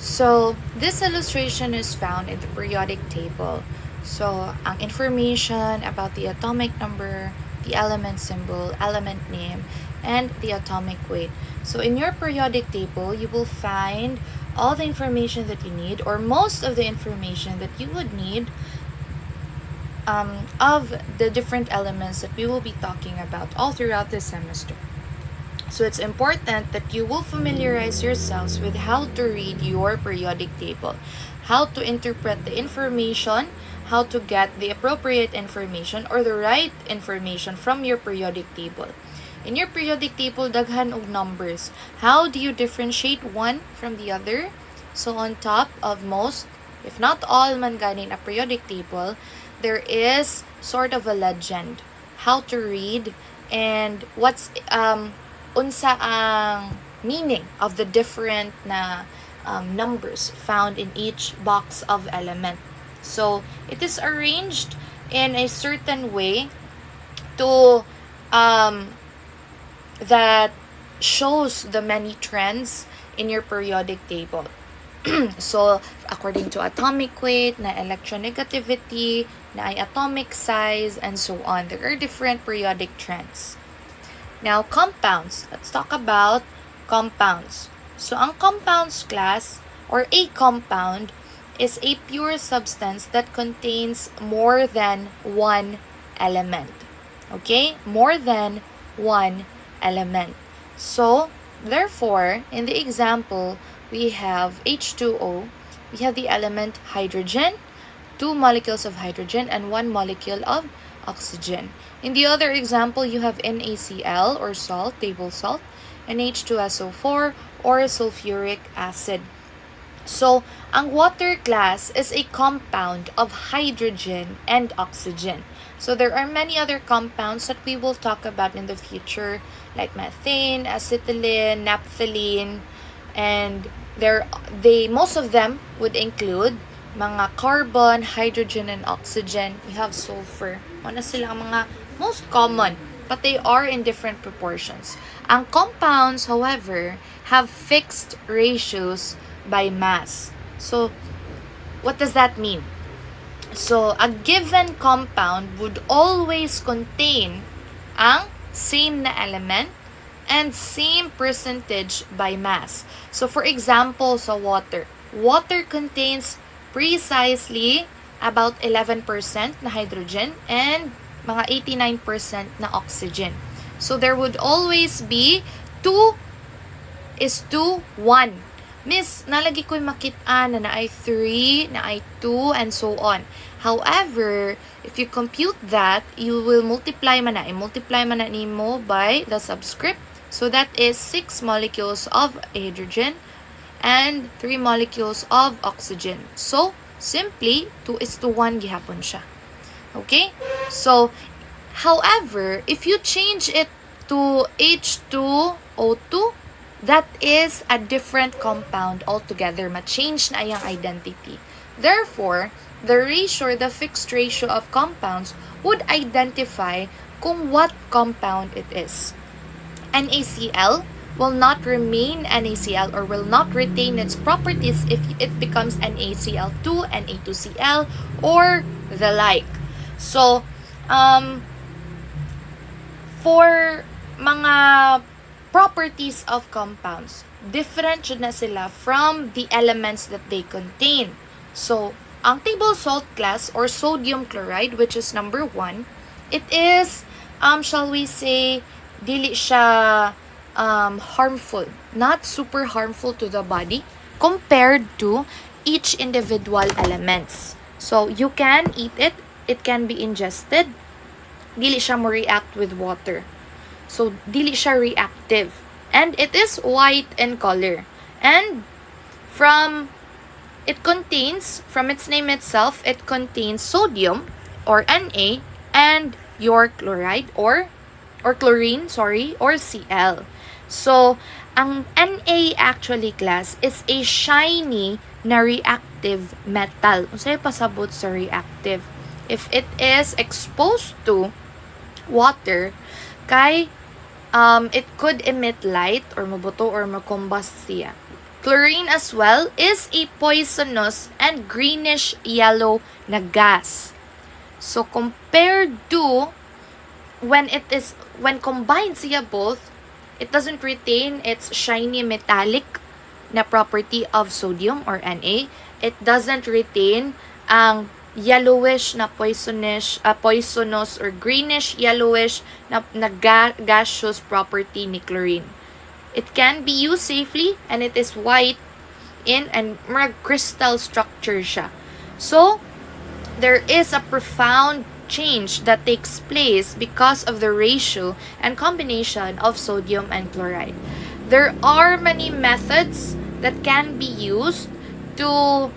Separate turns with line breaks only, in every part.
So, this illustration is found in the periodic table. So, ang information about the atomic number, the element symbol, element name, and the atomic weight. So, in your periodic table, you will find all the information that you need, or most of the information that you would need of the different elements that we will be talking about all throughout this semester. So it's important that you will familiarize yourselves with how to read your periodic table, how to interpret the information, how to get the appropriate information or the right information from your periodic table. In your periodic table, daghan og numbers. How do you differentiate one from the other? So on top of most, if not all man ganin a periodic table, there is sort of a legend. How to read and what's unsa ang meaning of the different na numbers found in each box of element. So, it is arranged in a certain way to that shows the many trends in your periodic table. So, according to atomic weight, na electronegativity, na atomic size, and so on. There are different periodic trends. Now, compounds. Let's talk about compounds. So, ang compounds class or a compound is a pure substance that contains more than one element. Okay? More than one element. So, therefore, in the example, we have H2O. We have the element hydrogen, 2 molecules of hydrogen, and 1 molecule of oxygen. In the other example, you have NaCl or salt, table salt, and H2SO4 or sulfuric acid. So, ang water class is a compound of hydrogen and oxygen. So, there are many other compounds that we will talk about in the future, like methane, acetylene, naphthalene, and most of them would include mga carbon, hydrogen, and oxygen. You have sulfur. Ano sila ang mga most common, but they are in different proportions. Ang compounds, however, have fixed ratios by mass. So, what does that mean? So, a given compound would always contain ang same na element and same percentage by mass. So, for example, sa water. Water contains precisely about 11% na hydrogen and mga 89% na oxygen. So, there would always be 2:1. Miss, nalagi ko'y makita na ay 3, na ay 2, and so on. However, if you compute that, you will multiply man na. I-multiply man na nimo by the subscript. So, that is 6 molecules of hydrogen and 3 molecules of oxygen. So, simply, 2:1 gihapon siya. Okay? So, however, if you change it to H2O2, that is a different compound altogether. Ma-change na yung identity. Therefore, the ratio or the fixed ratio of compounds would identify kung what compound it is. NaCl will not remain NaCl or will not retain its properties if it becomes NaCl2, Na2Cl, or the like. So, for mga properties of compounds, different na sila from the elements that they contain. So, ang table salt class or sodium chloride, which is number 1, it is, shall we say, dili siya harmful, not super harmful to the body compared to each individual elements. So, you can eat it, it can be ingested, dili siya mo react with water. So, dili siya reactive. And it is white in color. And from its name itself, it contains sodium or Na and your chloride or chlorine, or Cl. So, ang Na actually class is a shiny na reactive metal. Unsay pasabot sa reactive? If it is exposed to water, it could emit light or mabuto or makombust siya. Chlorine as well is a poisonous and greenish-yellow na gas. So, compared to when combined siya both, it doesn't retain its shiny metallic na property of sodium or Na. It doesn't retain ang yellowish na poisonous or greenish yellowish na gaseous property ni chlorine. It can be used safely and it is white in and crystal structure siya. So, there is a profound change that takes place because of the ratio and combination of sodium and chloride. There are many methods that can be used to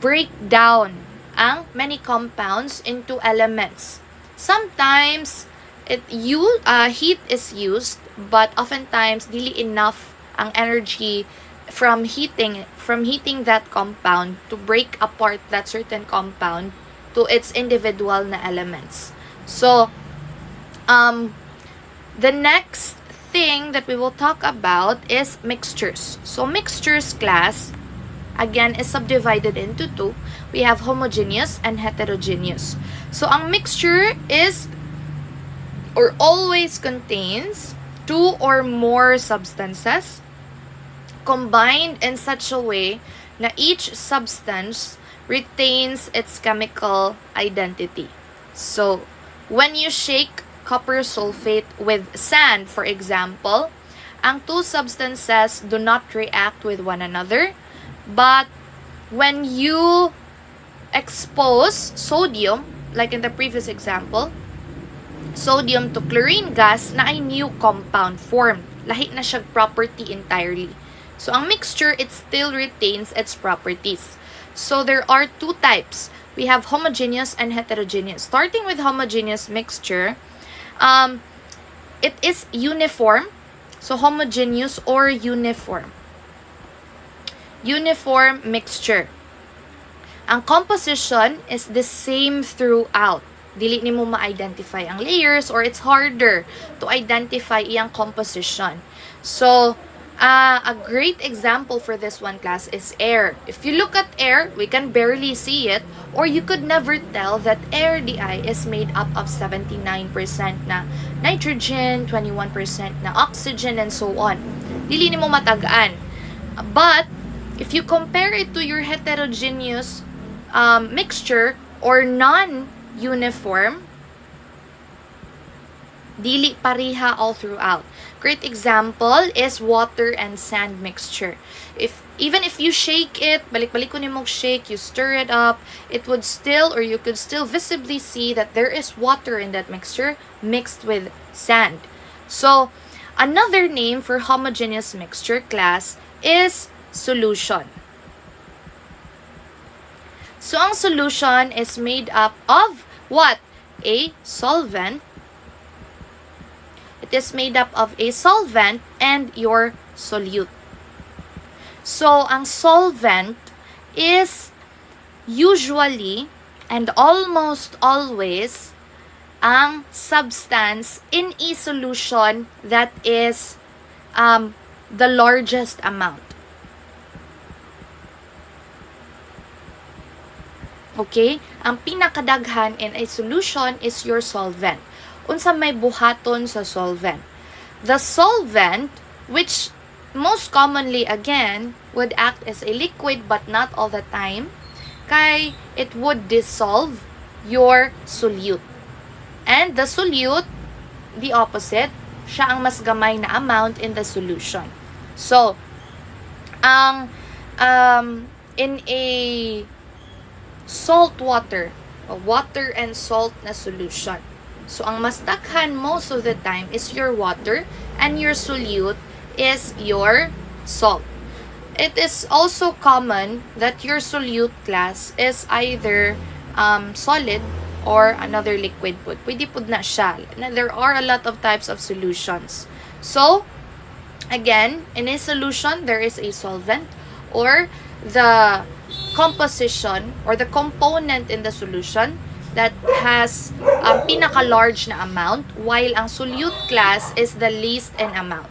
break down ang many compounds into elements. Sometimes heat is used, but oftentimes dili enough ang energy from heating that compound to break apart that certain compound to its individual na elements. So, the next thing that we will talk about is mixtures. So, mixtures class, again, is subdivided into two. We have homogeneous and heterogeneous. So, ang mixture is or always contains two or more substances combined in such a way na each substance retains its chemical identity. So, when you shake copper sulfate with sand, for example, ang two substances do not react with one another, but when you expose sodium, like in the previous example, sodium to chlorine gas, na ay new compound formed. Lahi na siyang property entirely. So, ang mixture, it still retains its properties. So, there are two types. We have homogeneous and heterogeneous. Starting with homogeneous mixture, it is uniform. So, homogeneous or uniform. Uniform mixture. Ang composition is the same throughout. Dili nimo ma-identify ang layers or it's harder to identify iyang composition. So, a great example for this one class is air. If you look at air, we can barely see it, or you could never tell that air DI is made up of 79% na nitrogen, 21% na oxygen, and so on. Dili nimo matagaan. But, if you compare it to your heterogeneous mixture or non-uniform, dili pariha all throughout. Great example is water and sand mixture. Even if you shake it, balik-balik ko nimong shake, you stir it up, it would still, or you could still visibly see that there is water in that mixture mixed with sand. So, another name for homogeneous mixture class is solution. So, ang solution is made up of what? A solvent. It is made up of a solvent and your solute. So, ang solvent is usually and almost always ang substance in a solution that is the largest amount. Okay? Ang pinakadaghan in a solution is your solvent. Unsa may buhaton sa solvent? The solvent, which most commonly, again, would act as a liquid but not all the time, kay it would dissolve your solute. And the solute, the opposite, siya ang mas gamay na amount in the solution. So, in a salt water, a water and salt na solution, so ang mas daghan most of the time is your water and your solute is your salt. It is also common that your solute class is either solid or another liquid pud. Pwede pud na siya. There are a lot of types of solutions. So, again, in a solution, there is a solvent or the composition or the component in the solution that has pinaka-large na amount, while ang solute class is the least in amount.